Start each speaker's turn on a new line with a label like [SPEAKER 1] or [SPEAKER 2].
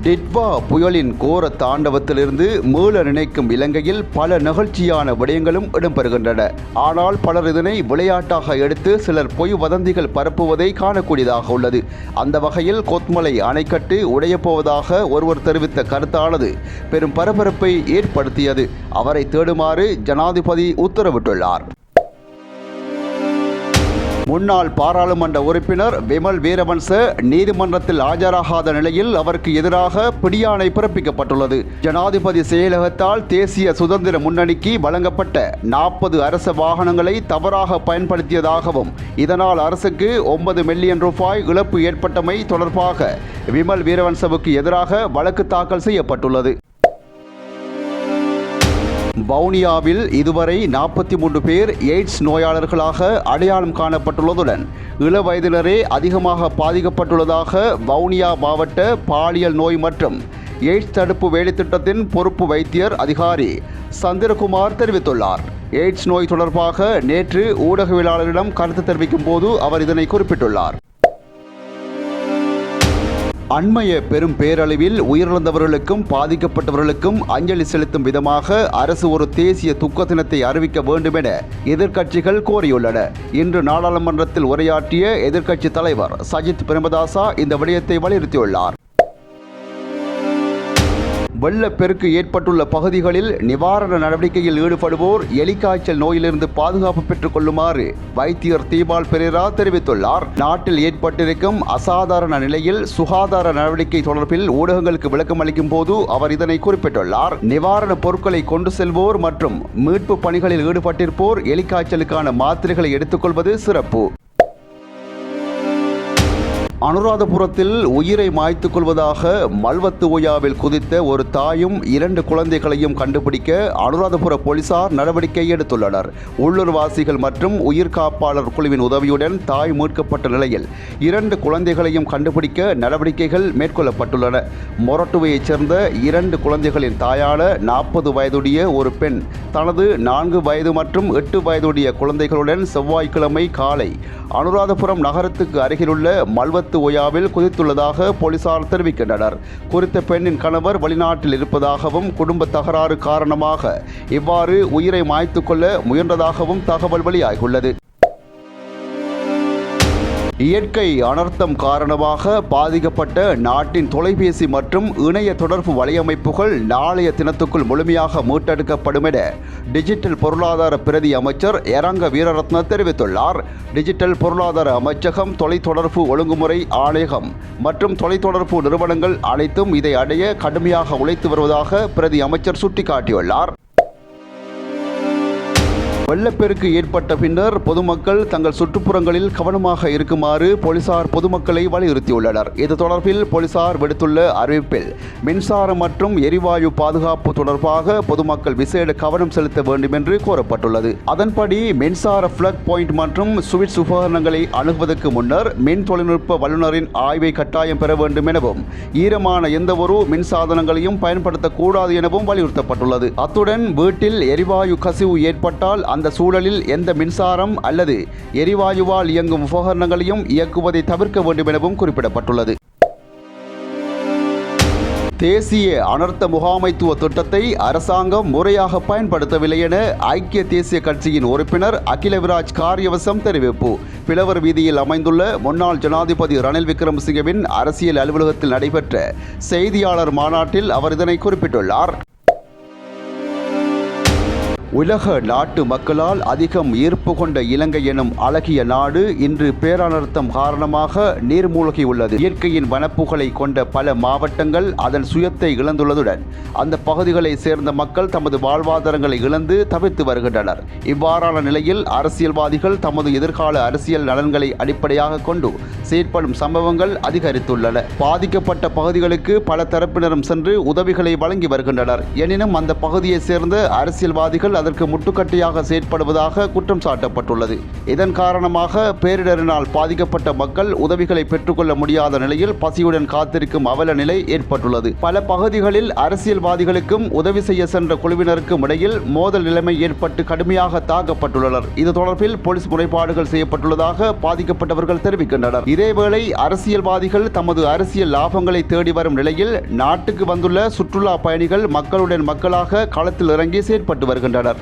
[SPEAKER 1] டிட்வா புயலின் கோர தாண்டவத்திலிருந்து மீள நினைக்கும் இலங்கையில் பல நெகிழ்ச்சியான விடயங்களும் இடம்பெறுகின்றன. ஆனால் பலர் இதனை விளையாட்டாக எடுத்து சிலர் பொய் வதந்திகள் பரப்புவதை காணக்கூடியதாக உள்ளது. அந்த வகையில் கொத்மலை அணைக்கட்டு உடையப்போவதாக ஒருவர் தெரிவித்த கருத்தானது பெரும் பரபரப்பை ஏற்படுத்தியது. அவரை தேடுமாறு ஜனாதிபதி உத்தரவிட்டுள்ளார். முன்னாள் பாராளுமன்ற உறுப்பினர் விமல் வீரவன்ச நீதிமன்றத்தில் ஆஜராகாத நிலையில் அவருக்கு எதிராக பிடியாணை பிறப்பிக்கப்பட்டுள்ளது. ஜனாதிபதி செயலகத்தால் தேசிய சுதந்திர முன்னணிக்கு வழங்கப்பட்ட 40 அரச வாகனங்களை தவறாக பயன்படுத்தியதாகவும் இதனால் அரசுக்கு 9 மில்லியன் ரூபாய் இழப்பு ஏற்பட்டமை தொடர்பாக விமல் வீரவன்சவுக்கு எதிராக வழக்கு தாக்கல் செய்யப்பட்டுள்ளது. வவுனியாவில் இதுவரை 43 பேர் எய்ட்ஸ் நோயாளர்களாக அடையாளம் காணப்பட்டுள்ளதுடன் இளவயதினரே அதிகமாக பாதிக்கப்பட்டுள்ளதாக வவுனியா மாவட்ட பாலியல் நோய் மற்றும் எய்ட்ஸ் தடுப்பு வேலைத்திட்டத்தின் பொறுப்பு வைத்தியர் அதிகாரி சந்திரகுமார் தெரிவித்துள்ளார். எய்ட்ஸ் நோய் தொடர்பாக நேற்று ஊடகவியலாளரிடம் கருத்து தெரிவிக்கும் போது அவர் இதனை குறிப்பிட்டுள்ளார். அண்மைய பெரும் பேரழிவில் உயிரிழந்தவர்களுக்கும் பாதிக்கப்பட்டவர்களுக்கும் அஞ்சலி செலுத்தும் விதமாக அரசு ஒரு தேசிய துக்க தினத்தை அறிவிக்க வேண்டும் என எதிர்க்கட்சிகள் கோரியுள்ளன. இன்று நாடாளுமன்றத்தில் உரையாற்றிய எதிர்க்கட்சி தலைவர் சஜித் பிரேமதாசா இந்த விடயத்தை வலியுறுத்தியுள்ளார். வெள்ளப்பெருக்கு ஏற்பட்டுள்ள பகுதிகளில் நிவாரண நடவடிக்கையில் ஈடுபடுவோர் எலிக்காய்ச்சல் நோயிலிருந்து பாதுகாப்பு பெற்றுக் கொள்ளுமாறு வைத்தியர் தீபால் பெரேரா தெரிவித்துள்ளார். நாட்டில் ஏற்பட்டிருக்கும் அசாதாரண நிலையில் சுகாதார நடவடிக்கை தொடர்பில் ஊடகங்களுக்கு விளக்கம் அளிக்கும் போது அவர் இதனை குறிப்பிட்டுள்ளார். நிவாரண பொருட்களை கொண்டு செல்வோர் மற்றும் மீட்பு பணிகளில் ஈடுபட்டிருப்போர் எலிக்காய்ச்சலுக்கான மாத்திரைகளை எடுத்துக்கொள்வது சிறப்பு. அனுராதபுரத்தில் உயிரை மாய்த்துக் கொள்வதாக மல்வத்து ஓயாவில் குதித்த ஒரு தாயும் 2 குழந்தைகளையும் கண்டுபிடிக்க அனுராதபுர போலீசார் நடவடிக்கை எடுத்துள்ளனர். உள்ளூர்வாசிகள் மற்றும் உயிர் காப்பாளர் குழுவின் உதவியுடன் தாய் மீட்கப்பட்ட நிலையில் 2 குழந்தைகளையும் கண்டுபிடிக்க நடவடிக்கைகள் மேற்கொள்ளப்பட்டுள்ளன. மொரட்டுவையைச் சேர்ந்த 2 குழந்தைகளின் தாயான 40 வயதுடைய ஒரு பெண் தனது 4 வயது மற்றும் 8 வயதுடைய குழந்தைகளுடன் செவ்வாய்க்கிழமை காலை அனுராதபுரம் நகரத்துக்கு அருகிலுள்ள மல்வத்து ஓயாவில் குதித்துள்ளதாக போலீசார் தெரிவிக்கின்றனர். குறித்த பெண்ணின் கணவர் வெளிநாட்டில் இருப்பதாகவும் குடும்ப தகராறு காரணமாக இவ்வாறு உயிரை மாய்த்துக் கொள்ள முயன்றதாகவும் தகவல் வெளியாகியுள்ளது. இயற்கை அனர்த்தம் காரணமாக பாதிக்கப்பட்ட நாட்டின் தொலைபேசி மற்றும் இணைய தொடர்பு வலையமைப்புகள் நாளைய தினத்துக்குள் முழுமையாக மீட்டெடுக்கப்படும் என டிஜிட்டல் பொருளாதார பிரதி அமைச்சர் எரங்க வீரரத்ன தெரிவித்துள்ளார். டிஜிட்டல் பொருளாதார அமைச்சகம், தொலைத்தொடர்பு ஒழுங்குமுறை ஆணையகம் மற்றும் தொலைத்தொடர்பு நிறுவனங்கள் அனைத்தும் இதை அடைய கடுமையாக உழைத்து வருவதாக பிரதி அமைச்சர் சுட்டிக்காட்டியுள்ளார். வெள்ளப்பெருக்கு ஏற்பட்ட பின்னர் பொதுமக்கள் தங்கள் சுற்றுப்புறங்களில் கவனமாக இருக்குமாறு போலீசார் பொதுமக்களை வலியுறுத்தியுள்ளனர். இது தொடர்பில் போலீசார் விடுத்துள்ள அறிவிப்பில் மின்சாரம் மற்றும் எரிவாயு பாதுகாப்பு தொடர்பாக பொதுமக்கள் விசேட கவனம் செலுத்த வேண்டும் என்று கூறப்பட்டுள்ளது. அதன்படி மின்சார பிளக் பாயிண்ட் மற்றும் சுவிட்ச் உபகரணங்களை அணுகுவதற்கு முன்னர் மின் தொழில்நுட்ப வல்லுநரின் ஆய்வை கட்டாயம் பெற வேண்டும் எனவும் ஈரமான எந்தவொரு மின்சாதனங்களையும் பயன்படுத்தக்கூடாது எனவும் வலியுறுத்தப்பட்டுள்ளது. அத்துடன் வீட்டில் எரிவாயு கசிவு ஏற்பட்டால் அந்த சூழலில் எந்த மின்சாரம் அல்லது எரிவாயுவால் இயங்கும் உபகரணங்களையும் இயக்குவதை தவிர்க்க வேண்டும் எனவும் குறிப்பிடப்பட்டுள்ளது. தேசிய அனர்த்த முகாமைத்துவ திட்டத்தை அரசாங்கம் முறையாக பயன்படுத்தவில்லை என ஐக்கிய தேசிய கட்சியின் உறுப்பினர் அகிலவிராஜ் காரியவசம் தெரிவிப்பு. பிளவர் வீதியில் அமைந்துள்ள முன்னாள் ஜனாதிபதி ரணில் விக்ரமசிங்கவின் அரசியல் அலுவலகத்தில் நடைபெற்ற செய்தியாளர் மாநாட்டில் அவர் இதனை குறிப்பிட்டுள்ளார். உலக நாட்டு மக்களால் அதிகம் ஈர்ப்பு கொண்ட இலங்கை எனும் அழகிய நாடு இன்று பேரனர்த்தம் காரணமாக நீர்மூழ்கியுள்ளது. இயற்கையின் வனப்புகளை கொண்ட பல மாவட்டங்கள் அதன் சுயத்தை இழந்துள்ளதுடன் அந்த பகுதிகளை சேர்ந்த மக்கள் தமது வாழ்வாதாரங்களை இழந்து தவிர்த்து வருகின்றனர். இவ்வாறான நிலையில் அரசியல்வாதிகள் தமது எதிர்கால அரசியல் நலன்களை அடிப்படையாக கொண்டு செயற்படும் சம்பவங்கள் அதிகரித்துள்ளன. பாதிக்கப்பட்ட பகுதிகளுக்கு பல தரப்பினரும் சென்று உதவிகளை வழங்கி வருகின்றனர். எனினும் அந்த பகுதியை சேர்ந்த அரசியல்வாதிகள் அதற்கு முட்டுக்கட்டையாக செயற்படுவதாக குற்றம் சாட்டப்பட்டுள்ளது. இதன் காரணமாக பேரிடரினால் பாதிக்கப்பட்ட மக்கள் உதவிகளை பெற்றுக்கொள்ள முடியாத நிலையில் பசியுடன் காத்திருக்கும் அவல நிலை ஏற்பட்டுள்ளது. பல பகுதிகளில் அரசியல்வாதிகளுக்கும் உதவி செய்ய சென்ற குழுவினருக்கும் இடையில் மோதல் நிலைமை ஏற்பட்டு கடுமையாக தாக்கப்பட்டுள்ளனர். இது தொடர்பில் போலீஸ் முறைப்பாடுகள் செய்யப்பட்டுள்ளதாக பாதிக்கப்பட்டவர்கள் தெரிவிக்கின்றனர். இதேவேளை அரசியல்வாதிகள் தமது அரசியல் லாபங்களை தேடி வரும் நிலையில் நாட்டுக்கு வந்துள்ள சுற்றுலா பயணிகள் மக்களுடன் மக்களாக களத்தில் இறங்கி செயற்பட்டு வருகின்றனர்.